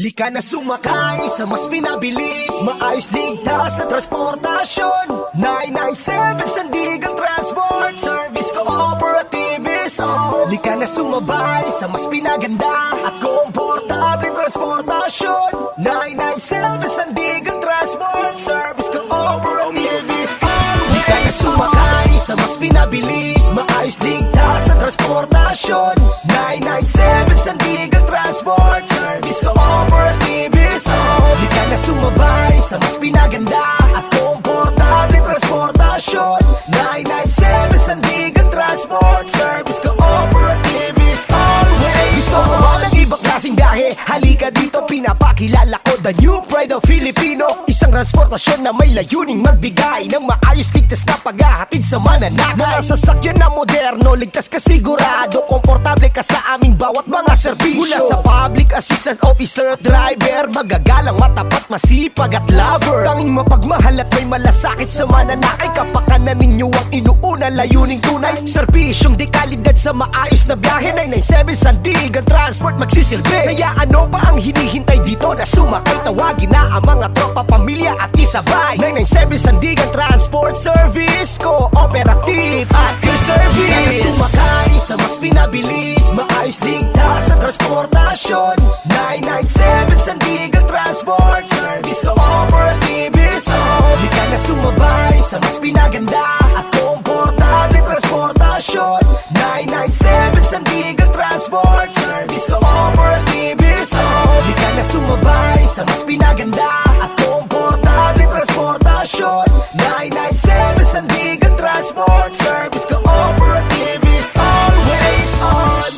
Lika na sumakay sa mas pinabilis, maayos ligtas na transportasyon. 997 Sandigan Transport Service Cooperative is on. Lika na sumabay sa mas pinaganda at komportableng transportasyon. 997 Sandigan Transport Service Cooperative is on. Lika na sumakay sa mas pinabilis, maayos ligtas na transportasyon. 997 Sandigan Transport Service Cooperative is on. Lika na sumabay sa mas pinaganda at komportableng transportasyon. 997 Sandigan Transport Service Cooperative is always. Gusto mo ba ng ibang klaseng biyahe? Halika dito, pinapakilala ko the new pride of Filipino. Isang transportasyon na may layuning magbigay ng maayos ligtas na paghahatid sa mananakay. Mga sasakyan na moderno, ligtas ka sigurado, komportable ka sa aming bawat mga serbisyo. Mula sa public assistant officer at driver, magagalang, matapat, masipag at lover. Tanging mapagmahal at may malasakit sa mananakay. Kapakanan ninyo ang inuuna, layuning tunay. Serbisyong di kalidad sa maayos na biyahe. 997 Sandigan Transport magsisilbi. Kaya ano pa ang hinihintay dito na sumakay? Tawagin na ang mga tropa, pamilya at isabay. 997 Sandigan Transport Service Cooperative at Service. Kaya sumakay sa mas pinabilis, maayos ligtas na transportasyon. 997 Sandigan Transport Service Cooperative is on. Lika na sumabay sa mas pinaganda at komportableng transportasyon. 997 Sandigan Transport Service Cooperative is on. Lika na sumabay sa mas pinaganda at komportableng transportasyon. 997 Sandigan Transport Service Cooperative is always on.